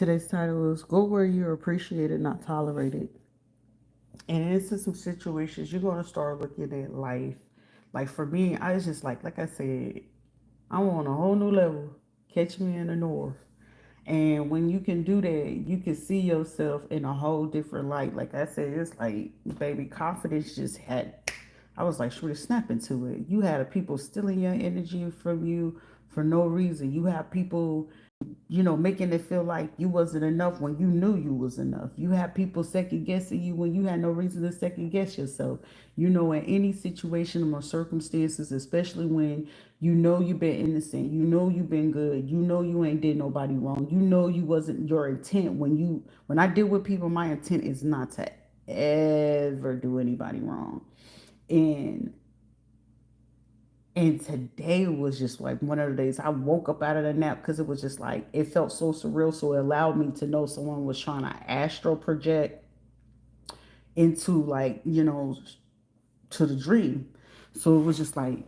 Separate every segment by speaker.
Speaker 1: Today's title is Go Where You're Appreciated, Not Tolerated. And into some situations, you're going to start looking at life. Like for me, I was just like I said, I'm on a whole new level. Catch me in the north. And when you can do that, you can see yourself in a whole different light. Like I said, it's like, baby, confidence just had, I was like, sure, snap into it. You had people stealing your energy from you for no reason. You have people making it feel like you wasn't enough when you knew you was enough. You had people second guessing you when you had no reason to second guess yourself. In any situation or circumstances, especially when you've been innocent, you've been good, you ain't did nobody wrong, you wasn't your intent when I deal with people, my intent is not to ever do anybody wrong. And and today was just like one of the days I woke up out of the nap because it was just like it felt so surreal. So it allowed me to know someone was trying to astral project into to the dream. So it was just like,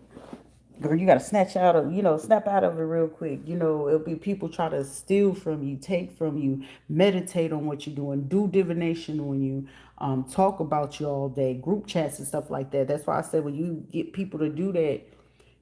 Speaker 1: girl, you gotta snap out of it real quick. It'll be people try to steal from you, take from you, meditate on what you're doing, do divination on you, talk about you all day, group chats and stuff like that. That's why I said when you get people to do that,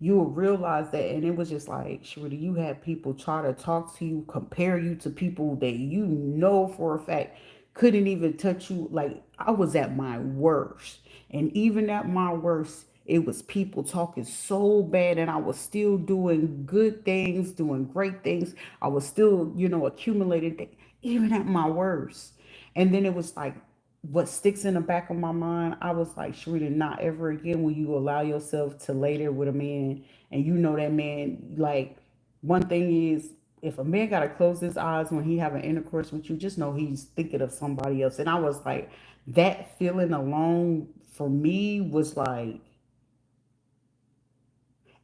Speaker 1: you will realize that. And it was just like, Sharita, you had people try to talk to you, compare you to people that for a fact couldn't even touch you. Like, I was at my worst. And even at my worst, it was people talking so bad, and I was still doing good things, doing great things. I was still, accumulating things, even at my worst. And then it was like, what sticks in the back of my mind, I was like, Sharita, not ever again will you allow yourself to lay there with a man and that man, like, one thing is, if a man gotta close his eyes when he having intercourse with you, just know he's thinking of somebody else. And I was like, that feeling alone for me was like,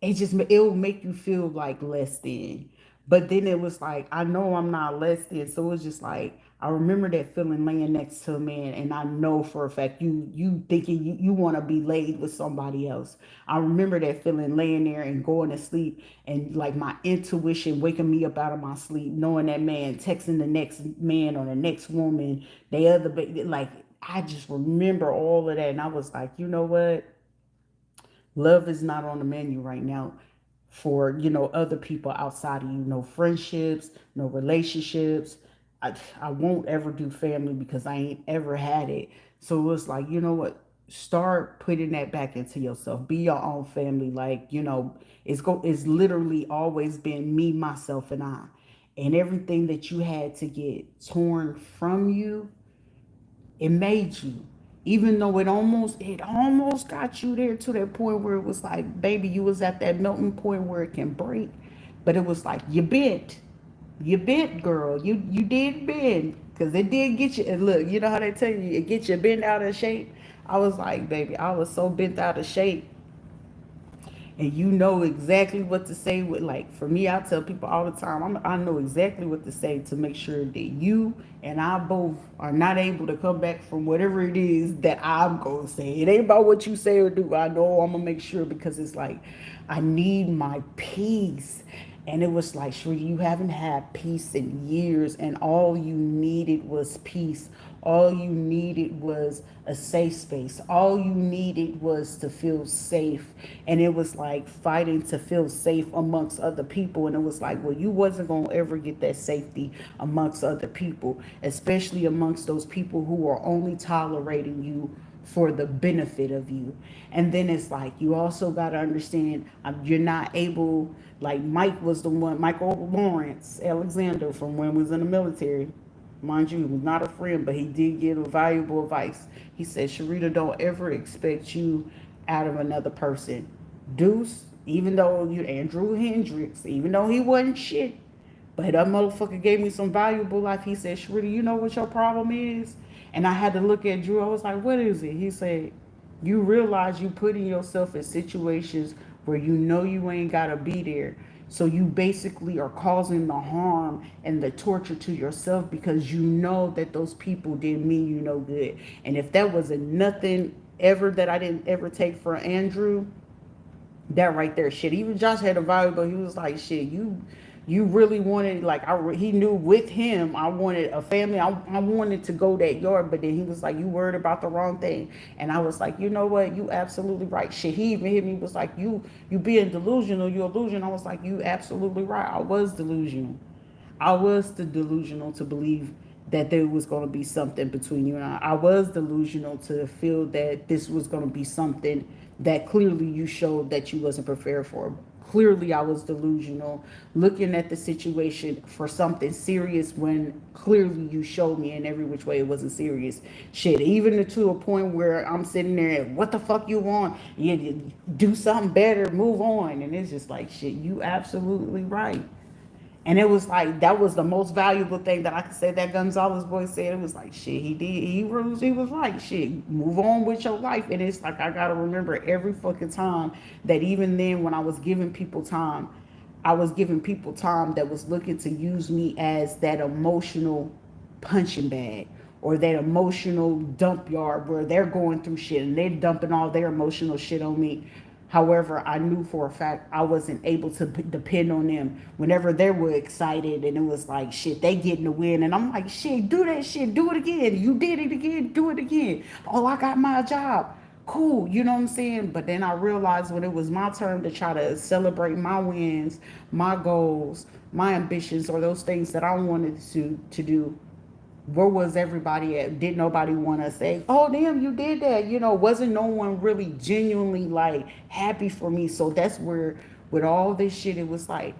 Speaker 1: it'll make you feel like less than. But then it was like, I know I'm not less than. So it's just like, I remember that feeling laying next to a man, and I know for a fact you thinking you want to be laid with somebody else. I remember that feeling laying there and going to sleep, and like my intuition waking me up out of my sleep, knowing that man texting the next man or the next woman, like, I just remember all of that, and I was like, you know what? Love is not on the menu right now for, other people outside of you. No friendships, no relationships. I won't ever do family because I ain't ever had it. So it's like, you know what? Start putting that back into yourself. Be your own family. Like, it's literally always been me, myself, and I. And everything that you had to get torn from you, it made you. Even though it almost got you there to that point where it was like, baby, you was at that melting point where it can break. But it was like, you bent, girl. You did bend, because it did get you. And look, you know how they tell you, it gets you bent out of shape. I was like, baby, I was so bent out of shape, and you know exactly what to say. With, like, for me, I tell people all the time, I know exactly what to say to make sure that you and I both are not able to come back from whatever it is that I'm gonna say. It ain't about what you say or do. I know I'm gonna make sure, because it's like, I need my peace. And it was like, sure, you haven't had peace in years, and all you needed was peace. All you needed was a safe space. All you needed was to feel safe. And it was like fighting to feel safe amongst other people. And it was like, well, you wasn't going to ever get that safety amongst other people, especially amongst those people who are only tolerating you for the benefit of you. And then it's like, you also got to understand, you're not able, like Mike was the one, Michael Lawrence Alexander, from when he was in the military. Mind you, he was not a friend, but he did give valuable advice. He said, Sharita, don't ever expect you out of another person. Deuce, even though you Andrew Hendricks, even though he wasn't shit, but that motherfucker gave me some valuable life. He said, Sharita, you know what your problem is? And I had to look at Drew. I was like, what is it? He said, you realize you putting yourself in situations where you know you ain't got to be there. So you basically are causing the harm and the torture to yourself, because you know that those people didn't mean you no good. And if that wasn't nothing ever that I didn't ever take for Andrew, that right there, shit. Even Josh had a valuable. He was like, shit, you. You really wanted, like, he knew with him, I wanted a family. I wanted to go that yard, but then he was like, you worried about the wrong thing. And I was like, you know what? You absolutely right. Shit, he even hit me, was like, you being delusional, you illusion. I was like, you absolutely right. I was delusional. I was the delusional to believe that there was going to be something between you and I. I was delusional to feel that this was going to be something that clearly you showed that you wasn't prepared for. Clearly, I was delusional looking at the situation for something serious when clearly you showed me in every which way it wasn't serious. Shit, even to a point where I'm sitting there, what the fuck you want? You do something better, move on. And it's just like, shit, you absolutely right. And it was like that was the most valuable thing that I could say that Gonzalez boy said. It was like shit, he was right. Shit, move on with your life. And it's like I gotta remember every fucking time that even then when I was giving people time, I was giving people time that was looking to use me as that emotional punching bag or that emotional dump yard where they're going through shit and they're dumping all their emotional shit on me. However, I knew for a fact I wasn't able to depend on them whenever they were excited and it was like, shit, they getting the win. And I'm like, shit, do that shit, do it again. You did it again, do it again. Oh, I got my job. Cool, you know what I'm saying? But then I realized when it was my turn to try to celebrate my wins, my goals, my ambitions, or those things that I wanted to do, where was everybody at? Did nobody want to say, oh damn, you did that? Wasn't no one really genuinely like happy for me. So that's where with all this shit it was like,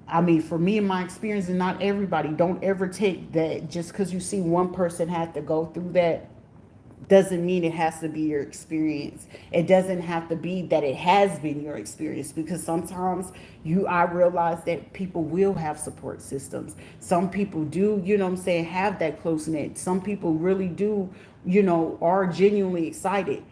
Speaker 1: I mean, for me and my experience, and not everybody, don't ever take that just because you see one person have to go through that doesn't mean it has to be your experience. It doesn't have to be that it has been your experience because sometimes I realize that people will have support systems. Some people do, what I'm saying, have that close knit. Some people really do, are genuinely excited,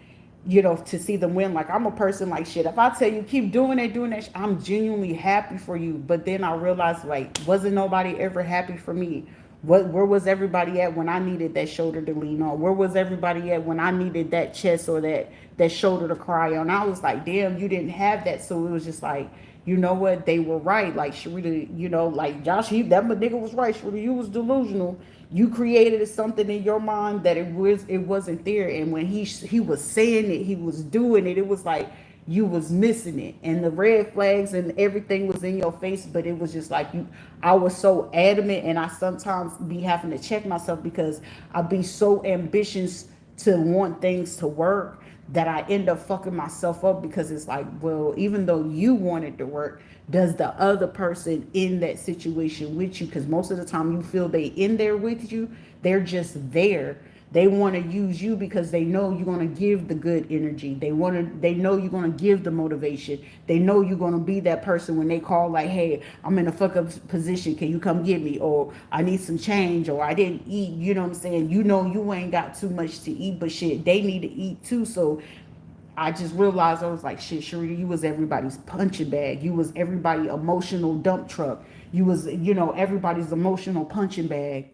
Speaker 1: to see them win. Like I'm a person like shit. If I tell you keep doing that, I'm genuinely happy for you. But then I realized like wasn't nobody ever happy for me. Where was everybody at when I needed that shoulder to lean on? Where was everybody at when I needed that chest or that shoulder to cry on? I was like, damn, you didn't have that. So it was just like, you know what? They were right. Like Sharita, like Josh, that nigga was right. Sharita, you was delusional. You created something in your mind that it wasn't there. And when he was saying it, he was doing it. It was like you was missing it, and the red flags and everything was in your face. But it was just like you. I was so adamant, and I sometimes be having to check myself because I be so ambitious to want things to work that I end up fucking myself up because it's like, well, even though you want it to work, does the other person in that situation with you? Because most of the time you feel they in there with you, they're just there. They want to use you because they know you're going to give the good energy. They know you're going to give the motivation. They know you're going to be that person when they call like, hey, I'm in a fuck up position. Can you come get me? Or I need some change, or I didn't eat. You know what I'm saying? You ain't got too much to eat, but shit, they need to eat too. So I just realized I was like, shit, Sharita, you was everybody's punching bag. You was everybody emotional dump truck. You was, everybody's emotional punching bag.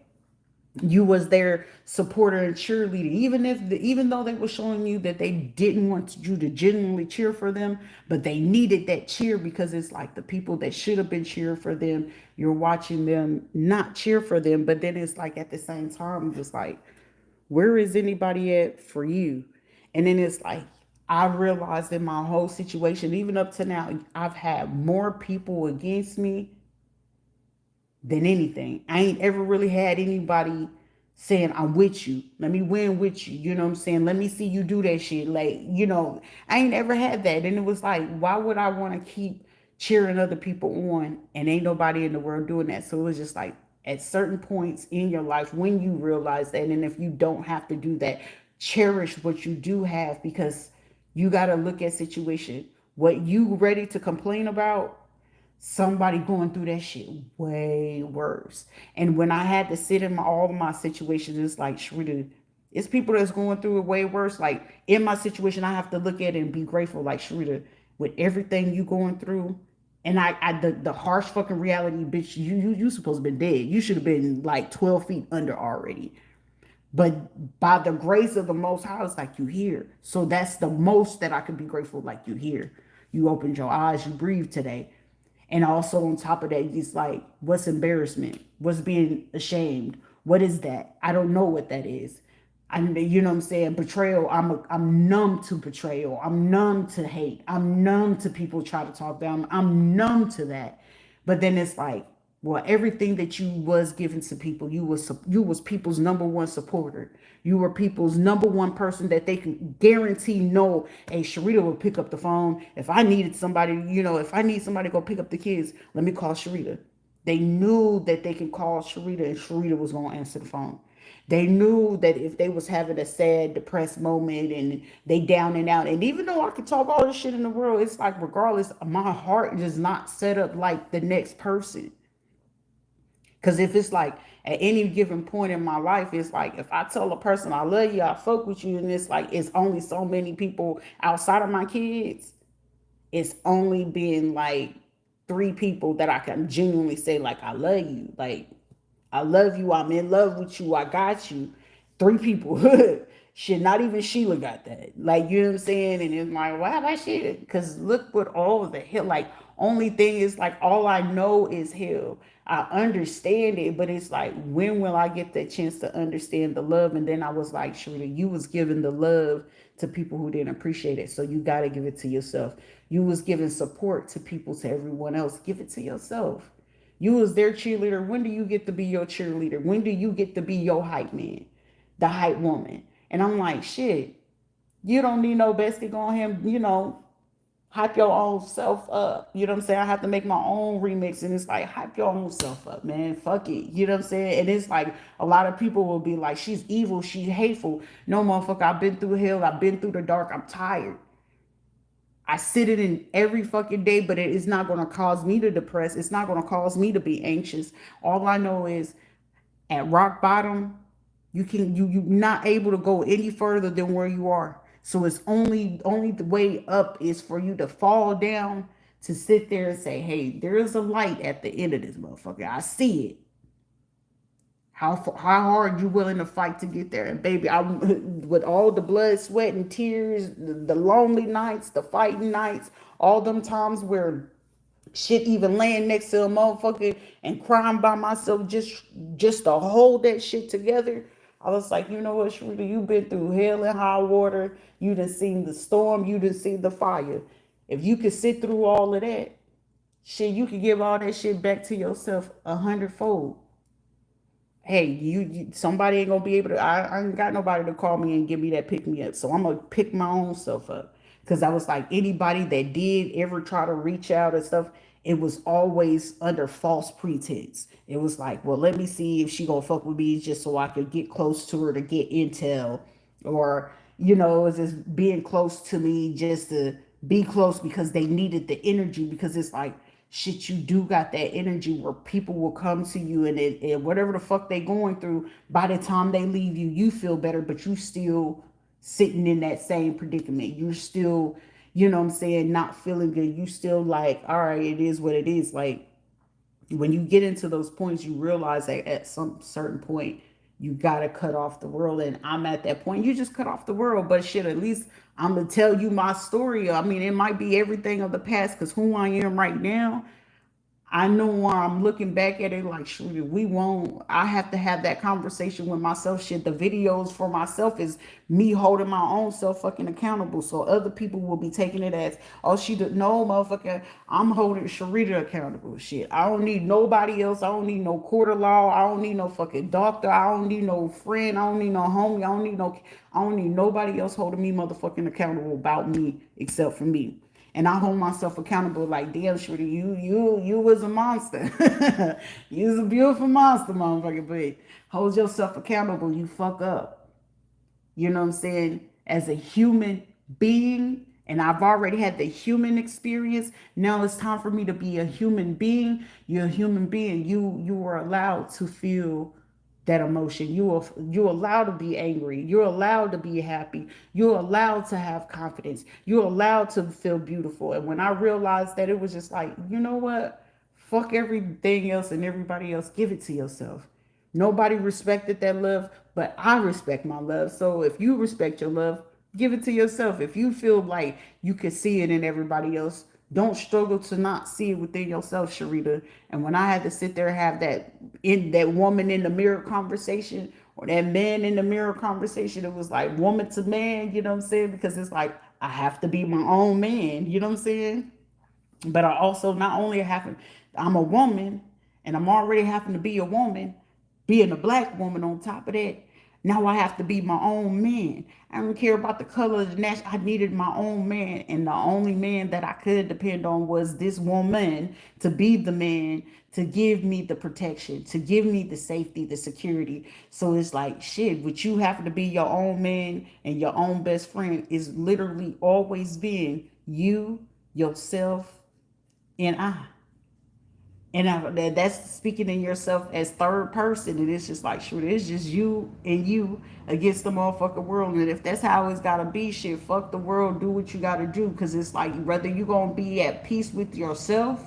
Speaker 1: You was their supporter and cheerleader, even though they were showing you that they didn't want you to genuinely cheer for them, but they needed that cheer because it's like the people that should have been cheering for them, you're watching them not cheer for them. But then it's like at the same time just like, where is anybody at for you? And then it's like I realized in my whole situation, even up to now, I've had more people against me than anything. I ain't ever really had anybody saying, I'm with you. Let me win with you. You know what I'm saying? Let me see you do that shit. Like, I ain't ever had that. And it was like, why would I want to keep cheering other people on and ain't nobody in the world doing that? So it was just like at certain points in your life when you realize that, and if you don't have to do that, cherish what you do have because you got to look at situation. What you ready to complain about, somebody going through that shit way worse. And when I had to sit in all of my situations, it's like, Shrita, it's people that's going through it way worse. Like in my situation, I have to look at it and be grateful. Like Shrita, with everything you going through, and the harsh fucking reality, bitch, you supposed to be dead. You should have been like 12 feet under already. But by the grace of the Most High, it's like you here. So that's the most that I can be grateful. Like you here, you opened your eyes, you breathe today. And also on top of that, it's like, what's embarrassment? What's being ashamed? What is that? I don't know what that is. You know what I'm saying? Betrayal. I'm numb to betrayal. I'm numb to hate. I'm numb to people try to talk down. I'm numb to that. But then it's like, well, everything that you was given to people, you was people's number one supporter. You were people's number one person that they can guarantee know, hey, Sharita will pick up the phone. If I needed somebody, if I need somebody to go pick up the kids, let me call Sharita. They knew that they could call Sharita and Sharita was going to answer the phone. They knew that if they was having a sad, depressed moment and they down and out, and even though I could talk all this shit in the world, it's like regardless, my heart is not set up like the next person. Because if it's like at any given point in my life, it's like if I tell a person I love you, I fuck with you, and it's like it's only so many people outside of my kids, it's only been like three people that I can genuinely say, like, I love you. Like, I love you. I'm in love with you. I got you. Three people. Shit, not even Sheila got that. Like, you know what I'm saying? And it's like, why about Sheila? Because look what all the hell, like, only thing is, like, all I know is hell. I understand it, but it's like, when will I get that chance to understand the love? And then I was like, Sharita, you was giving the love to people who didn't appreciate it. So you got to give it to yourself. You was giving support to people, to everyone else. Give it to yourself. You was their cheerleader. When do you get to be your cheerleader? When do you get to be your hype man, the hype woman? And I'm like, shit, you don't need no bestie going him, hype your own self up. You know what I'm saying? I have to make my own remix. And it's like, hype your own self up, man. Fuck it. You know what I'm saying? And it's like, a lot of people will be like, she's evil. She's hateful. No, motherfucker, I've been through hell. I've been through the dark. I'm tired. I sit it in every fucking day, but it is not going to cause me to depress. It's not going to cause me to be anxious. All I know is at rock bottom, you're not able to go any further than where you are. So it's only the way up is for you to fall down, to sit there and say, hey, there is a light at the end of this motherfucker. I see it. How hard you willing to fight to get there? And baby, I with all the blood, sweat, and tears, the lonely nights, the fighting nights, all them times where shit, even laying next to a motherfucker and crying by myself just to hold that shit together. I was like, you know what, Sharita, you've been through hell and high water. You done seen the storm. You done seen the fire. If you could sit through all of that, shit, you could give all that shit back to yourself 100-fold. Hey, somebody ain't gonna be able to. I ain't got nobody to call me and give me that pick me up. So I'm gonna pick my own self up. Cause I was like, anybody that did ever try to reach out and stuff, it was always under false pretense. It was like, well, let me see if she gonna fuck with me just so I could get close to her to get intel, or it's just being close to me just to be close because they needed the energy. Because it's like, shit, you do got that energy where people will come to you, and whatever the fuck they going through, by the time they leave you, you feel better, but you still sitting in that same predicament. You're still, what I'm saying, not feeling good. You still like, all right, it is what it is. Like, when you get into those points, you realize that at some certain point, you got to cut off the world. And I'm at that point. You just cut off the world. But shit, at least I'm going to tell you my story. I mean, it might be everything of the past, because who I am right now, I know why I'm looking back at it like, shoot, we won't. I have to have that conversation with myself. Shit, the videos for myself is me holding my own self fucking accountable. So other people will be taking it as, oh, no, motherfucker, I'm holding Sharita accountable. Shit, I don't need nobody else. I don't need no court of law. I don't need no fucking doctor. I don't need no friend. I don't need no homie. I don't need nobody else holding me motherfucking accountable about me except for me. And I hold myself accountable like, damn, Shorty, you was a monster. You was a beautiful monster, motherfucker. But hold yourself accountable. You fuck up. You know what I'm saying? As a human being, and I've already had the human experience. Now it's time for me to be a human being. You're a human being. You are allowed to feel that emotion. You're allowed to be angry. You're allowed to be happy. You're allowed to have confidence. You're allowed to feel beautiful. And when I realized that, it was just like, you know what? Fuck everything else and everybody else. Give it to yourself. Nobody respected that love, but I respect my love. So if you respect your love, give it to yourself. If you feel like you can see it in everybody else, Don't struggle to not see it within yourself, Sharita. And when I had to sit there and have that woman in the mirror conversation or that man in the mirror conversation, it was like woman to man, you know what I'm saying? Because it's like I have to be my own man, you know what I'm saying? But I also not only have I'm a woman and I'm already having to be a woman, being a black woman on top of that. Now I have to be my own man. I don't care about the color of the national. I needed my own man, and the only man that I could depend on was this woman to be the man to give me the protection, to give me the safety, the security. So it's like shit. With you having to be your own man and your own best friend is literally always being you, yourself, and I. And that's speaking in yourself as third person. And it's just like, sure, it's just you and you against the motherfucking world. And if that's how it's got to be, shit, fuck the world, do what you got to do. Because it's like, whether you going to be at peace with yourself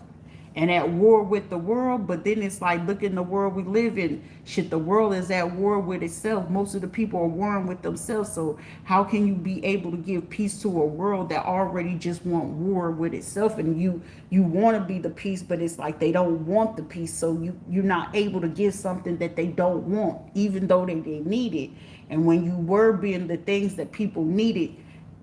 Speaker 1: and at war with the world, but then it's like, look in the world we live in. Shit, the world is at war with itself. Most of the people are warring with themselves. So how can you be able to give peace to a world that already just want war with itself? And you want to be the peace, but it's like they don't want the peace. So you're not able to give something that they don't want, even though they need it. And when you were being the things that people needed,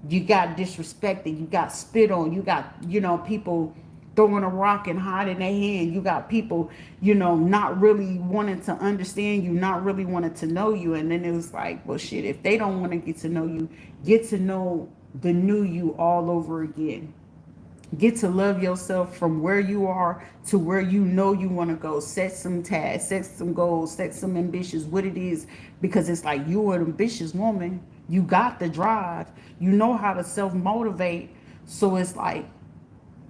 Speaker 1: you got disrespected, you got spit on, you got, people throwing a rock and hiding their hand. You got people, not really wanting to understand you, not really wanting to know you. And then it was like, well, shit, if they don't want to get to know you, get to know the new you all over again. Get to love yourself from where you are to where you know you want to go. Set some tasks, set some goals, set some ambitions, what it is, because it's like you're an ambitious woman. You got the drive. You know how to self motivate. So it's like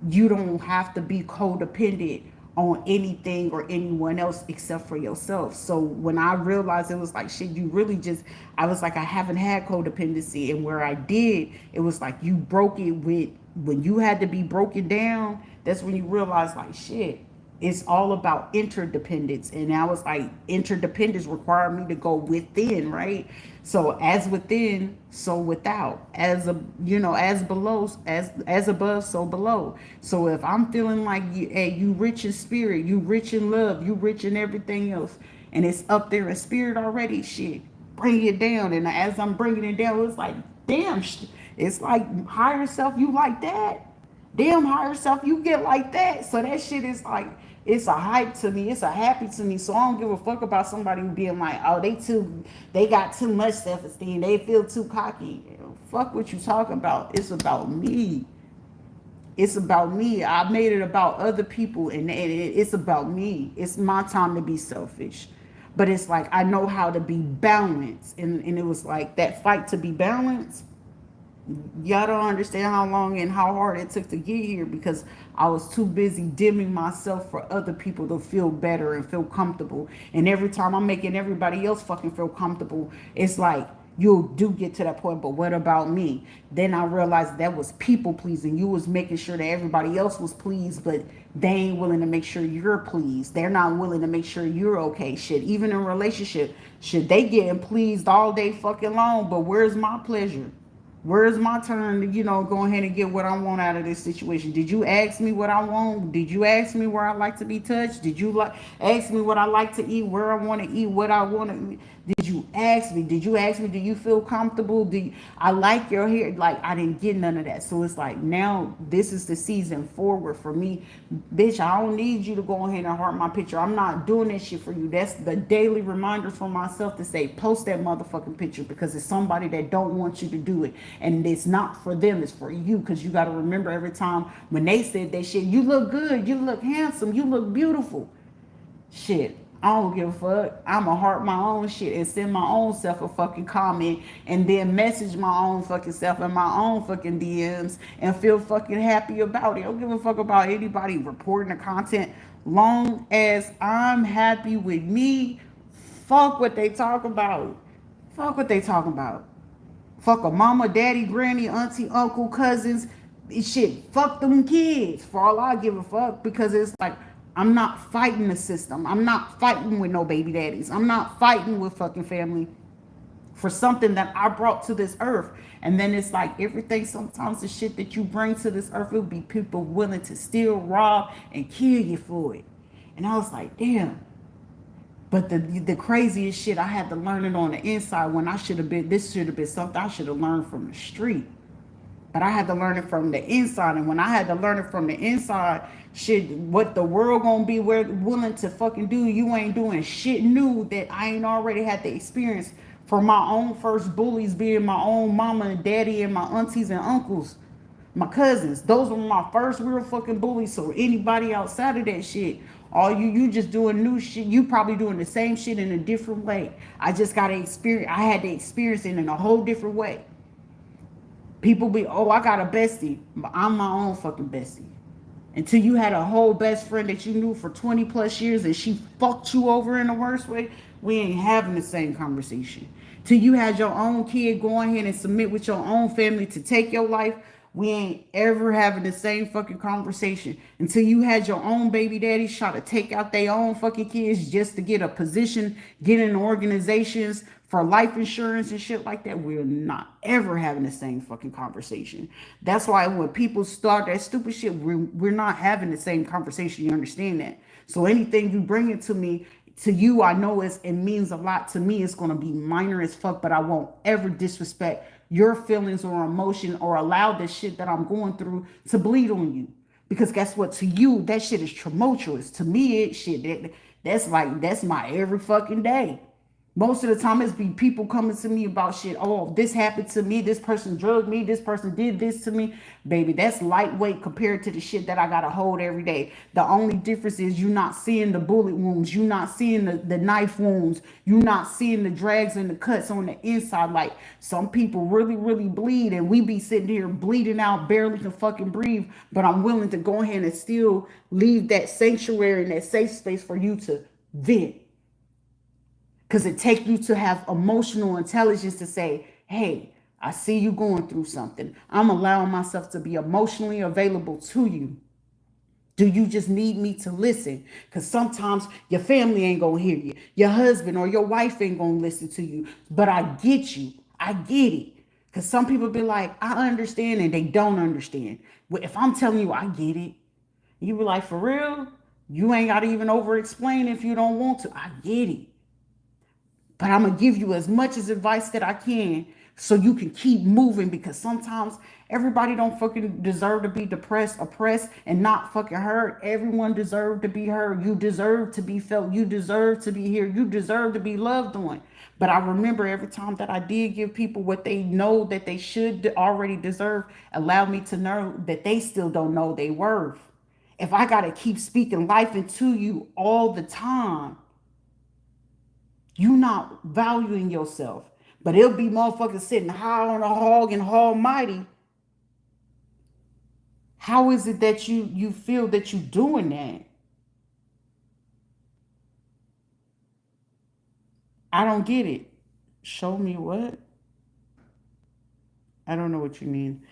Speaker 1: you don't have to be codependent on anything or anyone else except for yourself. So when I realized, it was like, shit, you really just, I was like, I haven't had codependency. And where I did, it was like you broke it with, when you had to be broken down, that's when you realize, like, shit, it's all about interdependence. And I was like, interdependence required me to go within, right? So as within, so without. As a, as below, as above, so below. So if I'm feeling like you, hey, you rich in spirit, you rich in love, you rich in everything else, and it's up there in spirit already, shit, bring it down. And as I'm bringing it down, it's like, damn, it's like higher self, you like that? Damn, higher self, you get like that. So that shit is like, it's a hype to me, it's a happy to me. So I don't give a fuck about somebody being like, oh, they got too much self-esteem, they feel too cocky. Fuck what you talking about. It's about me. It's about me. I made it about other people, and it's about me. It's my time to be selfish. But it's like I know how to be balanced. And it was like that fight to be balanced. Y'all don't understand how long and how hard it took to get here, because I was too busy dimming myself for other people to feel better and feel comfortable. And every time I'm making everybody else fucking feel comfortable, it's like you do get to that point, but what about me? Then I realized that was people pleasing. You was making sure that everybody else was pleased, but they ain't willing to make sure you're pleased. They're not willing to make sure you're okay. Shit, even in relationship, shit, they getting pleased all day fucking long, but where's my pleasure? Where's my turn to, go ahead and get what I want out of this situation? Did you ask me what I want? Did you ask me where I like to be touched? Did you ask me what I like to eat, where I want to eat, what I want to? Did you ask me? Did you ask me? Do you feel comfortable? I like your hair? Like, I didn't get none of that. So it's like, now this is the season forward for me. Bitch, I don't need you to go ahead and heart my picture. I'm not doing that shit for you. That's the daily reminder for myself to say, post that motherfucking picture, because it's somebody that don't want you to do it. And it's not for them, it's for you. Because you got to remember, every time when they said that shit, you look good, you look handsome, you look beautiful. Shit, I don't give a fuck. I'ma heart my own shit and send my own self a fucking comment, and then message my own fucking self in my own fucking DMs and feel fucking happy about it. I don't give a fuck about anybody reporting the content. Long as I'm happy with me, fuck what they talk about. Fuck what they talking about. Fuck a mama, daddy, granny, auntie, uncle, cousins. Shit, fuck them kids. For all I give a fuck, because it's like, I'm not fighting the system. I'm not fighting with no baby daddies. I'm not fighting with fucking family. for something that I brought to this earth. And then it's like everything, sometimes the shit that you bring to this earth, it'll be people willing to steal, rob, and kill you for it. And I was like, damn. But the craziest shit, I had to learn it on the inside when I should have been, this should have been something I should have learned from the street. But I had to learn it from the inside. And when I had to learn it from the inside, shit, what the world gonna be willing to fucking do, you ain't doing shit new that I ain't already had the experience for my own first bullies being my own mama and daddy and my aunties and uncles, my cousins. Those were my first real fucking bullies. So anybody outside of that shit, all you just doing new shit. You probably doing the same shit in a different way. I just got to experience. I had to experience it in a whole different way. People be, oh, I got a bestie, but I'm my own fucking bestie. Until you had a whole best friend that you knew for 20 plus years and she fucked you over in the worst way, we ain't having the same conversation. Till you had your own kid go ahead and submit with your own family to take your life, we ain't ever having the same fucking conversation. Until you had your own baby daddies try to take out their own fucking kids just to get a position, get in organizations for life insurance and shit like that, we're not ever having the same fucking conversation. That's why when people start that stupid shit, we're not having the same conversation. You understand that? So anything you bring it to me, to you, I know it means a lot. To me, it's going to be minor as fuck, but I won't ever disrespect your feelings or emotion or allow the shit that I'm going through to bleed on you. Because guess what? To you, that shit is tumultuous. To me, that's my every fucking day. Most of the time, it's be people coming to me about shit. Oh, this happened to me. This person drugged me. This person did this to me. Baby, that's lightweight compared to the shit that I got to hold every day. The only difference is you not seeing the bullet wounds. You not seeing the knife wounds. You not seeing the drags and the cuts on the inside. Like, some people really, really bleed. And we be sitting here bleeding out, barely can fucking breathe. But I'm willing to go ahead and still leave that sanctuary and that safe space for you to vent. Because it takes you to have emotional intelligence to say, hey, I see you going through something. I'm allowing myself to be emotionally available to you. Do you just need me to listen? Because sometimes your family ain't going to hear you. Your husband or your wife ain't going to listen to you. But I get you. I get it. Because some people be like, I understand, and they don't understand. But if I'm telling you I get it, you be like, for real? You ain't got to even over explain if you don't want to. I get it. But I'm going to give you as much as advice that I can so you can keep moving, because sometimes everybody don't fucking deserve to be depressed, oppressed, and not fucking heard. Everyone deserves to be heard. You deserve to be felt. You deserve to be here. You deserve to be loved on. But I remember every time that I did give people what they know that they should already deserve, allow me to know that they still don't know their worth. If I got to keep speaking life into you all the time, you not valuing yourself. But it'll be motherfuckers sitting high on a hog and almighty. How is it that you feel that you doing that? I don't get it. Show me what? I don't know what you mean.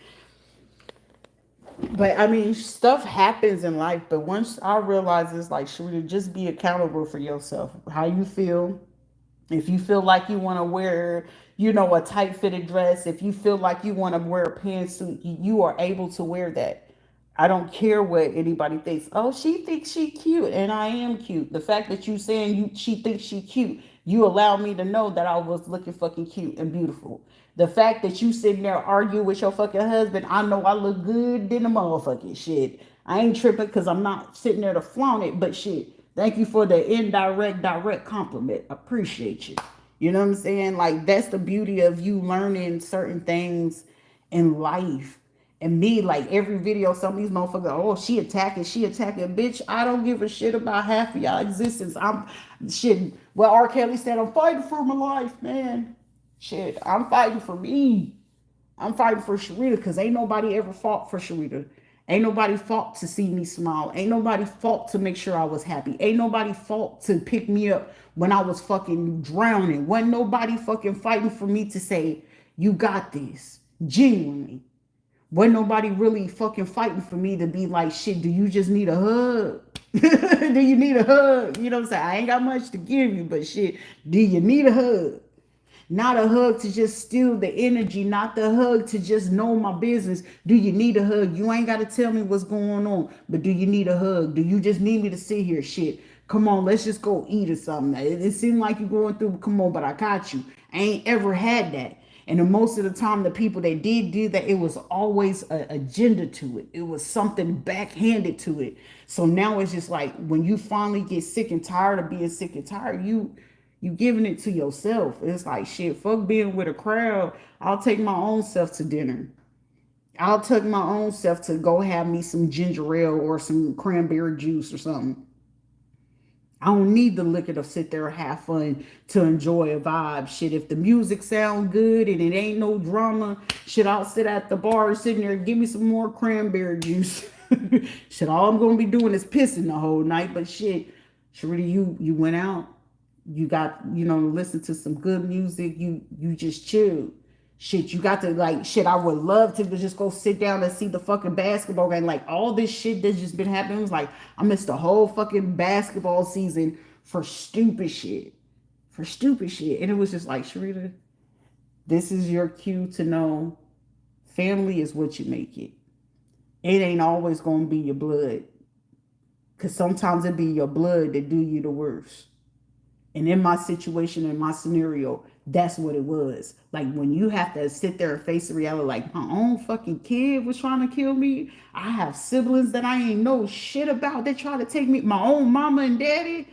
Speaker 1: But I mean, stuff happens in life. But once I realize it's like, Sharita, just be accountable for yourself. How you feel. If you feel like you want to wear, a tight fitted dress, if you feel like you want to wear a pantsuit, you are able to wear that. I don't care what anybody thinks. Oh, she thinks she cute, and I am cute. The fact that you saying she thinks she cute, you allow me to know that I was looking fucking cute and beautiful. The fact that you sitting there arguing with your fucking husband, I know I look good than a motherfucking shit. I ain't tripping because I'm not sitting there to flaunt it, but shit. Thank you for the indirect, direct compliment. Appreciate you. You know what I'm saying? Like, that's the beauty of you learning certain things in life. And me, like, every video, some of these motherfuckers, oh, she attacking. Bitch, I don't give a shit about half of y'all existence. Shit. Well, R. Kelly said, I'm fighting for my life, man. Shit, I'm fighting for me. I'm fighting for Sharita, because ain't nobody ever fought for Sharita. Ain't nobody fought to see me smile. Ain't nobody fought to make sure I was happy. Ain't nobody fought to pick me up when I was fucking drowning. Wasn't nobody fucking fighting for me to say, you got this. Genuinely. Wasn't nobody really fucking fighting for me to be like, shit, do you just need a hug? Do you need a hug? You know what I'm saying? I ain't got much to give you, but shit, do you need a hug? Not a hug to just steal the energy, not the hug to just know my business. Do you need a hug? You ain't got to tell me what's going on, but do you need a hug? Do you just need me to sit here? Shit. Come on, let's just go eat or something. It seemed like you're going through, come on, but I got you. I ain't ever had that. And then most of the time, the people that did do that, it was always an agenda to it. It was something backhanded to it. So now it's just like when you finally get sick and tired of being sick and tired, you giving it to yourself. It's like shit, fuck being with a crowd. I'll take my own self to dinner. I'll take my own self to go have me some ginger ale or some cranberry juice or something. I don't need the liquor to sit there and have fun to enjoy a vibe. Shit, if the music sound good and it ain't no drama, shit, I'll sit at the bar sitting there and give me some more cranberry juice. Shit, all I'm gonna be doing is pissing the whole night. But shit, Sharita, you went out. You got, listen to some good music. You just chilled. Shit, you got to like shit. I would love to just go sit down and see the fucking basketball game. Like all this shit that's just been happening. It was like I missed the whole fucking basketball season for stupid shit. For stupid shit. And it was just like, Sharita, this is your cue to know family is what you make it. It ain't always gonna be your blood. Cause sometimes it be your blood that do you the worst. And in my situation, in my scenario, that's what it was. Like when you have to sit there and face the reality, like my own fucking kid was trying to kill me. I have siblings that I ain't know shit about. They try to take me, my own mama and daddy,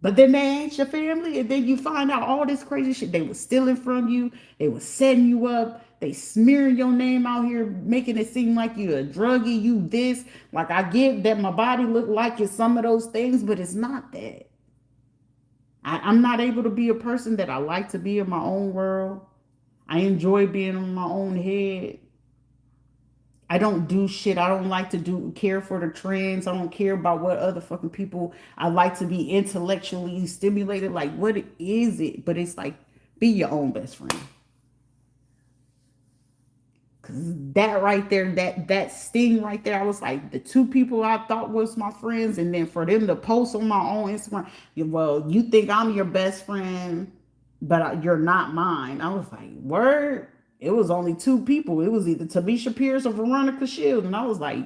Speaker 1: but then they ain't your family. And then you find out all this crazy shit. They was stealing from you. They was setting you up. They smearing your name out here, making it seem like you a druggie, you this. Like I get that my body look like it's some of those things, but it's not that. I'm not able to be a person that I like to be in my own world. I enjoy being in my own head. I don't do shit. I don't like to care for the trends. I don't care about what other fucking people. I like to be intellectually stimulated. Like, what is it? But it's like, be your own best friend. Cause that right there, that sting right there, I was like, the two people I thought was my friends, and then for them to post on my own Instagram, well, you think I'm your best friend, but you're not mine. I was like, word. It was only two people. It was either Tamisha Pierce or Veronica Shield, and I was like,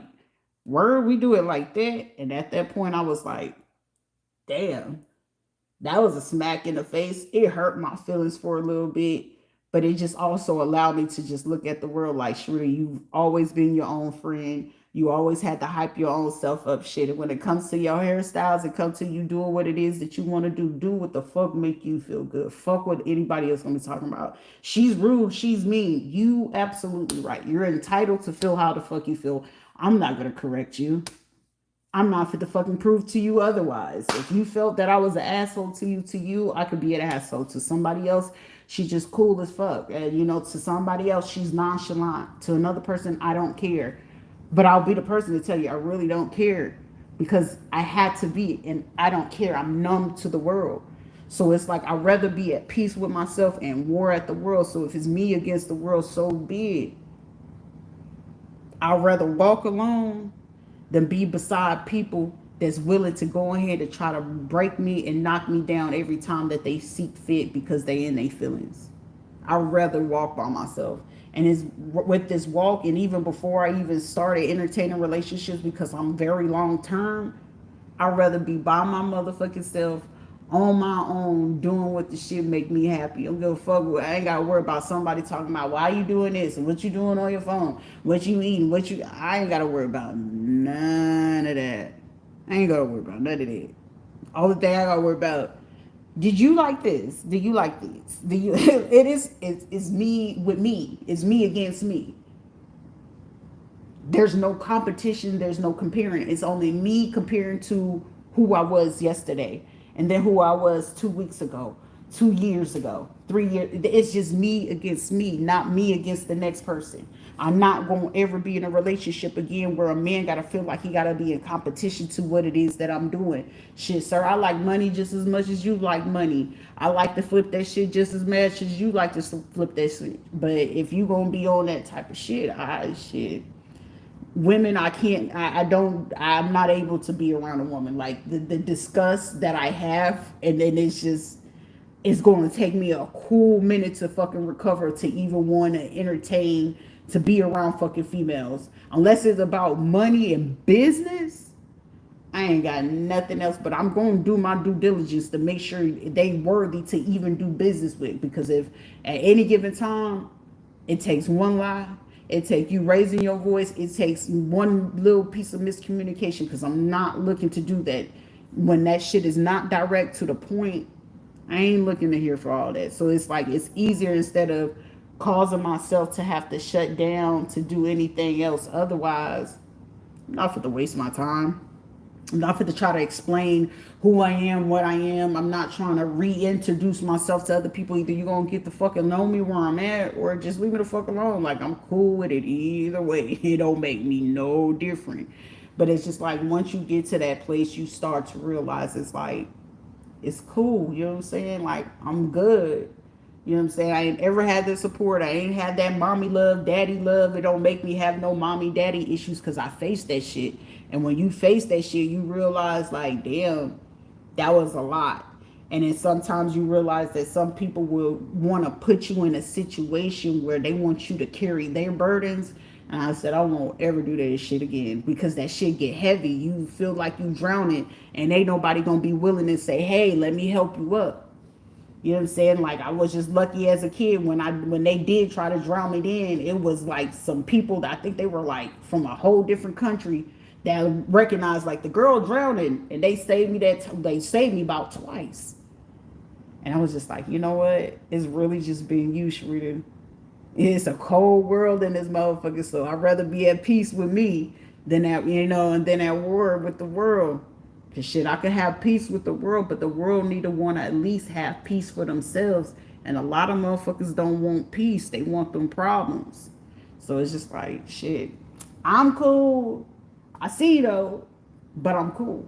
Speaker 1: word, we do it like that. And at that point, I was like, damn, that was a smack in the face. It hurt my feelings for a little bit. But it just also allowed me to just look at the world like, Sharita, you've always been your own friend. You always had to hype your own self up shit. And when it comes to your hairstyles, it comes to you doing what it is that you want to do what the fuck make you feel good. Fuck what anybody else gonna be talking about. She's rude, she's mean. You absolutely right. You're entitled to feel how the fuck you feel. I'm not gonna correct you. I'm not fit to fucking prove to you otherwise. If you felt that I was an asshole to you, I could be an asshole. To somebody else, she's just cool as fuck. And to somebody else, she's nonchalant. To another person, I don't care. But I'll be the person to tell you I really don't care because I had to be, and I don't care. I'm numb to the world. So it's like I'd rather be at peace with myself and war at the world. So if it's me against the world, so be it. I'd rather walk alone than be beside people that's willing to go ahead and try to break me and knock me down every time that they see fit because they in their feelings. I'd rather walk by myself. And it's with this walk, and even before I even started entertaining relationships, because I'm very long term, I'd rather be by my motherfucking self on my own, doing what the shit make me happy. I don't give a fuck. I ain't gotta worry about somebody talking about why you doing this and what you doing on your phone, what you eating, I ain't gotta worry about none of that. I ain't gotta worry about none of that. All the thing I gotta worry about, did you like this? Do you like this? Do you it's me with me. It's me against me. There's no competition, there's no comparing. It's only me comparing to who I was yesterday, and then who I was 2 weeks ago, 2 years ago, 3 years. It's just me against me, not me against the next person. I'm not going to ever be in a relationship again where a man got to feel like he got to be in competition to what it is that I'm doing. Shit, sir, I like money just as much as you like money. I like to flip that shit just as much as you like to flip that shit. But if you going to be on that type of shit, shit. Women, I'm not able to be around a woman. Like the disgust that I have, and then it's just, it's going to take me a cool minute to fucking recover to even want to entertain to be around fucking females. Unless it's about money and business, I ain't got nothing else. But I'm going to do my due diligence to make sure they worthy to even do business with. Because if at any given time it takes one lie, it takes you raising your voice, it takes one little piece of miscommunication. Because I'm not looking to do that. When that shit is not direct to the point, I ain't looking to hear for all that. So it's like it's easier instead of causing myself to have to shut down to do anything else. Otherwise, I'm not for to waste my time. I'm not for to try to explain who I am, what I am. I'm not trying to reintroduce myself to other people. Either you're gonna get the fucking know me where I'm at, or just leave me the fuck alone. Like I'm cool with it either way. It don't make me no different. But it's just like once you get to that place, you start to realize it's like it's cool. You know what I'm saying? Like I'm good. You know what I'm saying? I ain't ever had the support. I ain't had that mommy love, daddy love. It don't make me have no mommy daddy issues because I faced that shit. And when you face that shit, you realize like, damn, that was a lot. And then sometimes you realize that some people will want to put you in a situation where they want you to carry their burdens. And I said, I won't ever do that shit again because that shit get heavy. You feel like you drowning and ain't nobody gonna be willing to say, hey, let me help you up. You know what I'm saying? Like I was just lucky as a kid when they did try to drown me in, it was like some people that I think they were like from a whole different country that recognized like the girl drowning and they saved me they saved me about twice. And I was just like, you know what? It's really just being you, Sharita. It's a cold world in this motherfucker, so I'd rather be at peace with me than and then at war with the world. Cause shit, I could have peace with the world, but the world need to want to at least have peace for themselves. And a lot of motherfuckers don't want peace; they want them problems. So it's just like shit. I'm cool. I see you though, but I'm cool.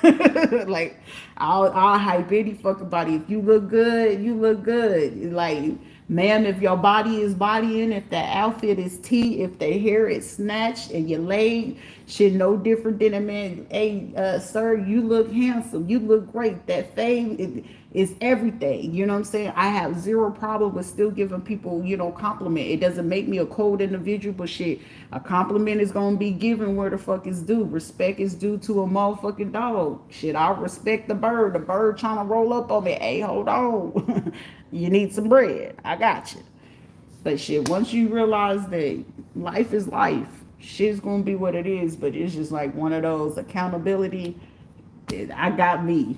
Speaker 1: Like I'll hype any fucking body. If you look good, you look good. Like, ma'am, if your body is bodying, if that outfit is tea, if the hair is snatched and your leg shit no different than a man. Hey, sir, you look handsome. You look great. That fame is everything. You know what I'm saying? I have zero problem with still giving people, compliment. It doesn't make me a cold individual, but shit, a compliment is gonna be given where the fuck is due. Respect is due to a motherfucking dog. Shit, I respect the bird. The bird trying to roll up on me. Hey, hold on. You need some bread. I got you. But shit, once you realize that life is life, shit's gonna be what it is. But it's just like one of those accountability. I got me.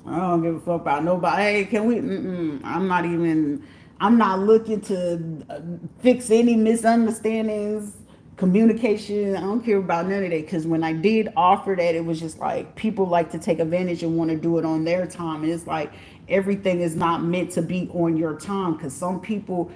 Speaker 1: I don't give a fuck about nobody. Hey, can we? I'm not even. I'm not looking to fix any misunderstandings, communication. I don't care about none of that. Because when I did offer that, it was just like people like to take advantage and want to do it on their time. And it's like everything is not meant to be on your time. Because some people,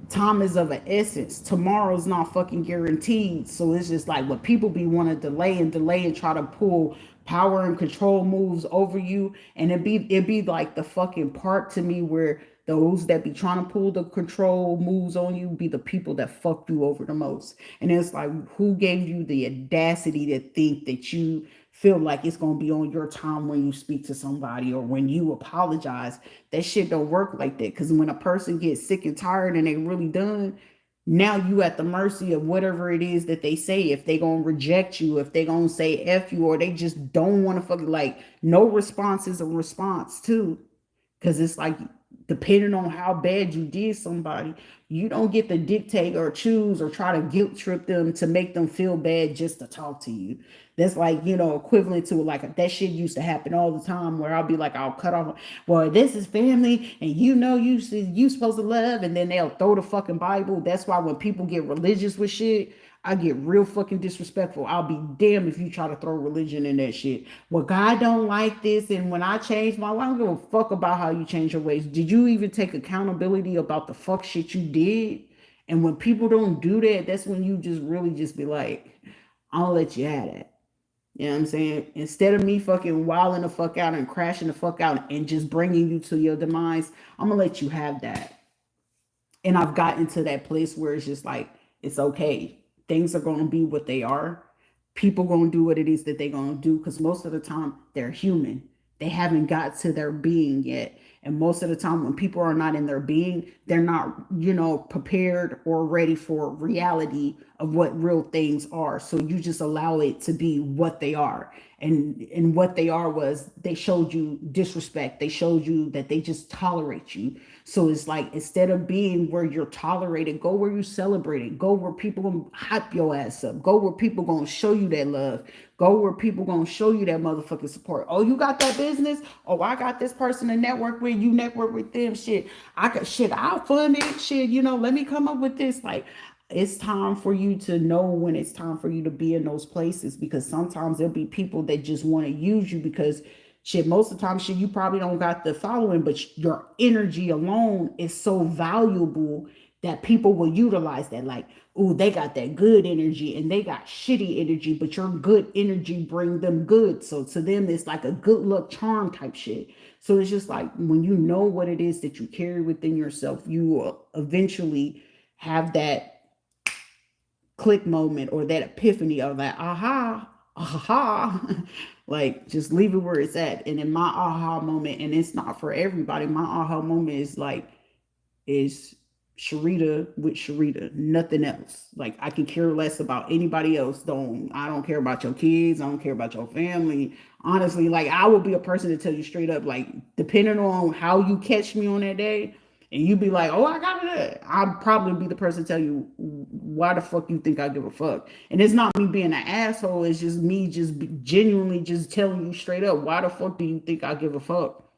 Speaker 1: time is of an essence. Tomorrow's not fucking guaranteed. So it's just like what people be want to delay and try to pull power and control moves over you. And it be like the fucking part to me where those that be trying to pull the control moves on you be the people that fuck you over the most. And it's like, who gave you the audacity to think that you feel like it's going to be on your time when you speak to somebody or when you apologize? That shit don't work like that. Because when a person gets sick and tired and they really done, now you at the mercy of whatever it is that they say. If they gonna reject you, if they gonna say F you, or they just don't want to fucking, like, no response is a response too. Because it's like, depending on how bad you did somebody, you don't get to dictate or choose or try to guilt trip them to make them feel bad just to talk to you. That's like, equivalent to like that shit used to happen all the time where I'll be like, I'll cut off, well, this is family and you supposed to love, and then they'll throw the fucking Bible. That's why when people get religious with shit, I get real fucking disrespectful. I'll be damned if you try to throw religion in that shit. Well, God don't like this, and when I change my life, I don't give a fuck about how you change your ways. Did you even take accountability about the fuck shit you did? And when people don't do that, that's when you just really just be like, I'll let you have that. You know what I'm saying? Instead of me fucking wilding the fuck out and crashing the fuck out and just bringing you to your demise, I'm gonna let you have that. And I've gotten to that place where it's just like, it's okay. Things are going to be what they are. People going to do what it is that they're going to do, because most of the time they're human. They haven't got to their being yet. And most of the time, when people are not in their being, they're not, prepared or ready for reality of what real things are. So you just allow it to be what they are. And what they are was they showed you disrespect. They showed you that they just tolerate you. So it's like, instead of being where you're tolerated, go where you celebrate it. Go where people gonna hype your ass up. Go where people gonna show you that love. Go where people gonna show you that motherfucking support. Oh, you got that business? Oh, I got this person to network with. You network with them. Shit, I'll fund it. Shit, let me come up with this. Like, it's time for you to know when it's time for you to be in those places, because sometimes there'll be people that just want to use you because shit, most of the time, shit, you probably don't got the following, but your energy alone is so valuable that people will utilize that. Like, oh, they got that good energy and they got shitty energy, but your good energy bring them good. So to them, it's like a good luck charm type shit. So it's just like, when you know what it is that you carry within yourself, you will eventually have that click moment or that epiphany of that aha, like, just leave it where it's at. And in my aha moment, and it's not for everybody, my aha moment is like, is Sharita with Sharita, nothing else. Like, I can care less about anybody else. I don't care about your kids. I don't care about your family. Honestly, like, I will be a person to tell you straight up, like, depending on how you catch me on that day, and you be like, oh, I got it. I'll probably be the person to tell you, why the fuck you think I give a fuck? And it's not me being an asshole. It's just me just genuinely just telling you straight up, why the fuck do you think I give a fuck?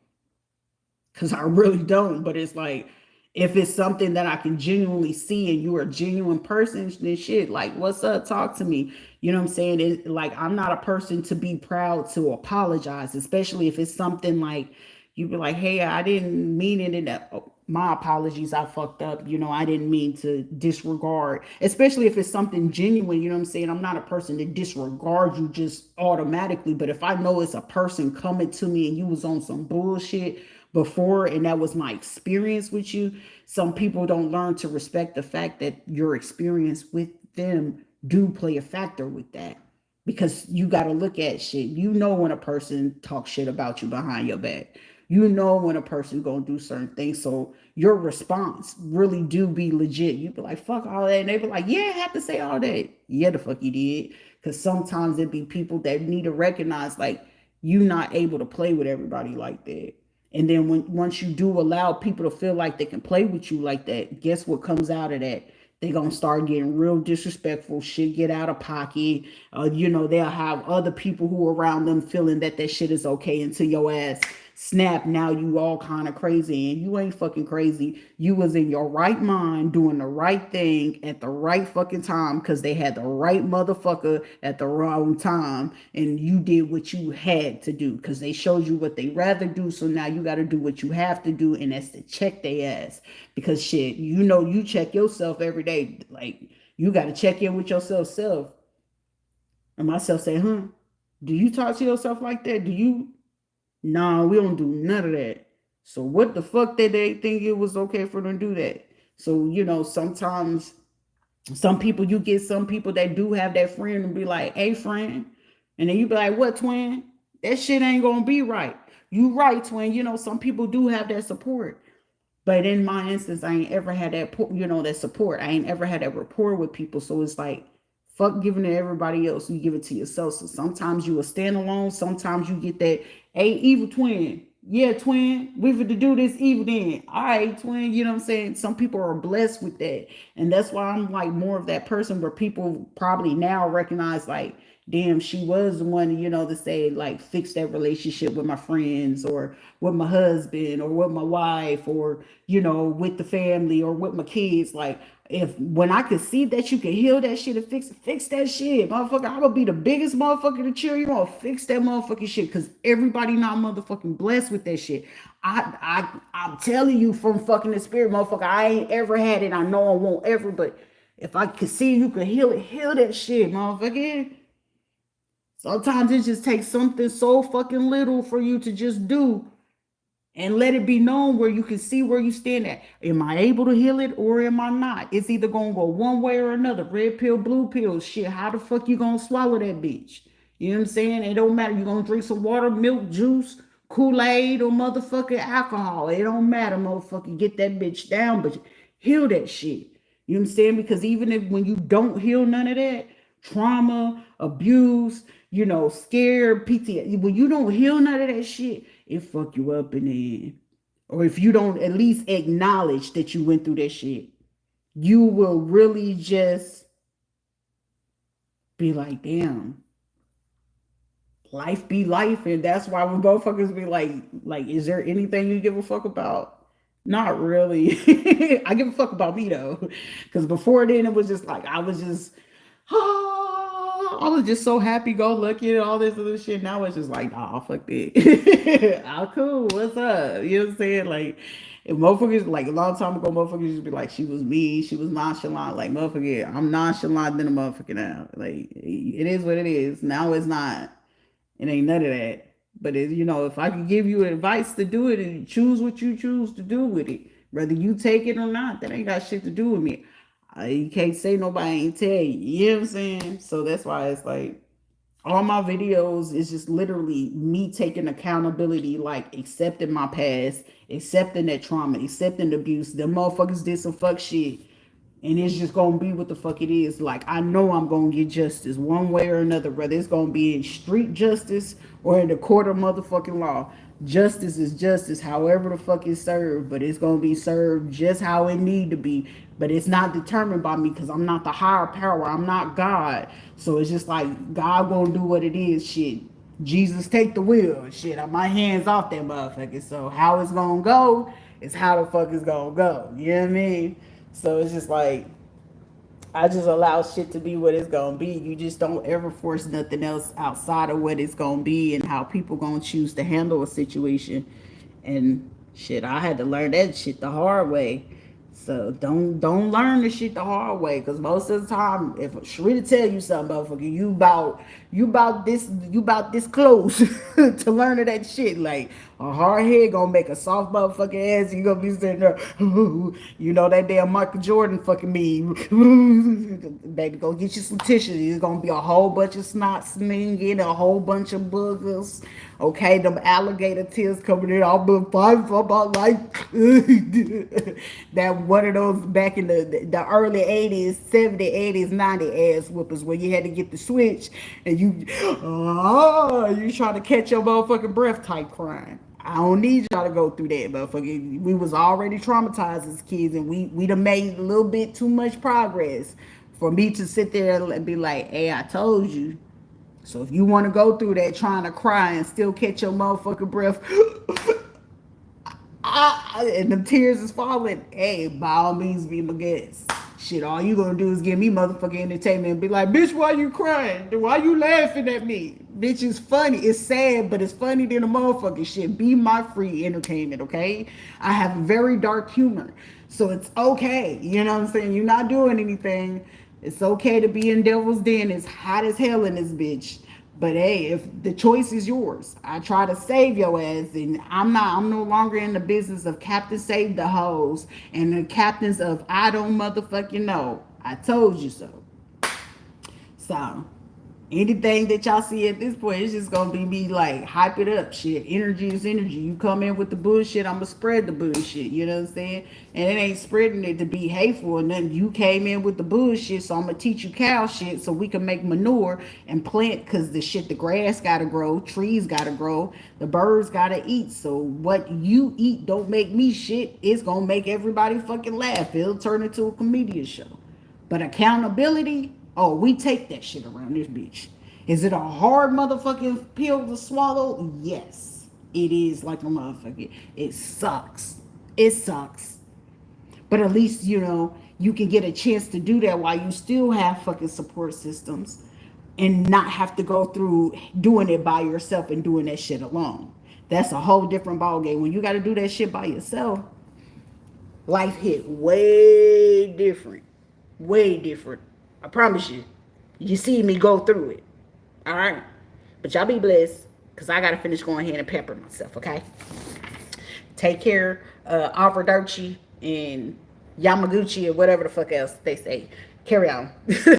Speaker 1: Because I really don't. But it's like, if it's something that I can genuinely see and you're a genuine person, then shit, like, what's up? Talk to me. You know what I'm saying? Like, I'm not a person to be proud to apologize, especially if it's something like, you be like, hey, I didn't mean it in that. Oh, my apologies, I fucked up. I didn't mean to disregard, especially if it's something genuine. You know what I'm saying? I'm not a person to disregard you just automatically. But if I know it's a person coming to me and you was on some bullshit before, and that was my experience with you, some people don't learn to respect the fact that your experience with them do play a factor with that. Because you got to look at shit. When a person talks shit about you behind your back. When a person gonna do certain things. So your response really do be legit. You be like, fuck all that. And they be like, yeah, I have to say all that. Yeah, the fuck you did. Because sometimes it be people that need to recognize, like, you not able to play with everybody like that. And then once you do allow people to feel like they can play with you like that, guess what comes out of that? They gonna start getting real disrespectful, shit get out of pocket. They'll have other people who are around them feeling that shit is okay, until your ass snap. Now you all kind of crazy, and you ain't fucking crazy. You was in your right mind doing the right thing at the right fucking time, because they had the right motherfucker at the wrong time, and you did what you had to do because they showed you what they rather do. So now you got to do what you have to do, and that's to check their ass. Because shit, you check yourself every day. Like, you got to check in with yourself. And myself say, do you talk to yourself like that? Do you? Nah, we don't do none of that. So what the fuck did they think it was okay for them to do that? So, sometimes you get some people that do have that friend and be like, hey, friend. And then you be like, what, twin? That shit ain't gonna be right. You right, twin. Some people do have that support. But in my instance, I ain't ever had that support. I ain't ever had that rapport with people. So it's like, fuck giving to everybody else. You give it to yourself. So sometimes you will stand alone. Sometimes you get that, hey, evil twin. Yeah, twin, we have to do this evening. All right, twin, you know what I'm saying? Some people are blessed with that. And that's why I'm like more of that person where people probably now recognize, like, damn, she was the one, to say, like, fix that relationship with my friends or with my husband or with my wife or, with the family or with my kids. Like, when I could see that you can heal that shit and fix that shit, motherfucker, I'm gonna be the biggest motherfucker to cheer you on. Fix that motherfucking shit, because everybody not motherfucking blessed with that shit. I'm telling you from fucking the spirit, motherfucker. I ain't ever had it. I know I won't ever, but if I could see you could heal it, heal that shit, motherfucker. Sometimes it just takes something so fucking little for you to just do and let it be known, where you can see where you stand at. Am I able to heal it or am I not? It's either gonna go one way or another. Red pill, blue pill. Shit, how the fuck you gonna swallow that bitch? You know what I'm saying? It don't matter. You gonna drink some water, milk, juice, Kool-Aid or motherfucking alcohol. It don't matter, motherfucker. Get that bitch down, but heal that shit. You know what I'm saying? Because even if when you don't heal none of that, trauma, abuse, scared, PTSD, when you don't heal none of that shit, it fuck you up in the end. Or if you don't at least acknowledge that you went through that shit, you will really just be like, damn, life be life. And that's why when motherfuckers be like, is there anything you give a fuck about? Not really. I give a fuck about me though. Because before then it was just like I was just so happy go lucky and all this other shit. Now it's just like, nah, fuck that. I'm cool. What's up? You know what I'm saying? Like, if motherfuckers, like a long time ago, motherfuckers used to be like, she was mean, she was nonchalant. Like, motherfucker, I'm nonchalant than a motherfucker now. Like, it is what it is. Now it's not. It ain't none of that. But if I could give you advice to do it and choose what you choose to do with it, whether you take it or not, that ain't got shit to do with me. You can't say nobody ain't tell you. You know what I'm saying? So that's why it's like all my videos is just literally me taking accountability, like accepting my past, accepting that trauma, accepting the abuse. The motherfuckers did some fuck shit. And it's just gonna be what the fuck it is. Like, I know I'm gonna get justice one way or another, whether it's gonna be in street justice or in the court of motherfucking law. Justice is justice, however the fuck it's served, but it's gonna be served just how it need to be. But it's not determined by me because I'm not the higher power. I'm not God. So it's just like God gonna do what it is. Shit. Jesus take the wheel. Shit. My hands off that motherfucker. So how it's gonna go is how the fuck it's gonna go. You know what I mean? So it's just like I just allow shit to be what it's gonna be. You just don't ever force nothing else outside of what it's gonna be and how people gonna choose to handle a situation. And shit, I had to learn that shit the hard way. So don't learn the shit the hard way, because most of the time, if Rita tell you something, motherfucker, you about this close to learning that shit. Like a hard head gonna make a soft motherfucking ass. You gonna be sitting there, that damn Michael Jordan fucking meme. Baby, go get you some tissue. There's gonna be a whole bunch of snot slinging, a whole bunch of boogers. Okay, them alligator tears coming in. I've been fighting for my life. That one of those back in the early 80s, 70s, 80s, 90s ass whoopers where you had to get the switch and you try to catch your motherfucking breath type crying. I don't need y'all to go through that, motherfucker. We was already traumatized as kids, and we done made a little bit too much progress for me to sit there and be like, hey, I told you. So if you want to go through that trying to cry and still catch your motherfucking breath, and the tears is falling, hey, by all means be my guest. Shit, all you gonna do is give me motherfucking entertainment and be like, bitch, why you crying? Why you laughing at me? Bitch, it's funny. It's sad, but it's funny than a motherfucking shit. Be my free entertainment, okay? I have very dark humor. So it's okay. You know what I'm saying? You're not doing anything. It's okay to be in Devil's Den. It's hot as hell in this bitch. But hey, if the choice is yours, I try to save your ass, and I'm no longer in the business of Captain Save the Hoes and the captains of I don't motherfucking know. I told you so. So anything that y'all see at this point, it's just gonna be me like hype it up. Shit, energy is energy. You come in with the bullshit, I'ma spread the bullshit. You know what I'm saying? And it ain't spreading it to be hateful or nothing. You came in with the bullshit, so I'm gonna teach you cow shit so we can make manure and plant. Cause the grass gotta grow, trees gotta grow, the birds gotta eat. So what you eat don't make me shit. It's gonna make everybody fucking laugh. It'll turn into a comedian show. But accountability, oh, we take that shit around this bitch. Is it a hard motherfucking pill to swallow? Yes. It is like a motherfucker. It sucks. It sucks. But at least, you can get a chance to do that while you still have fucking support systems and not have to go through doing it by yourself and doing that shit alone. That's a whole different ballgame. When you got to do that shit by yourself, life hit way different. Way different. I promise you. You see me go through it. All right? But y'all be blessed, because I got to finish going ahead and pamper myself, okay? Take care. Arrivederci and Yamaguchi or whatever the fuck else they say. Carry on.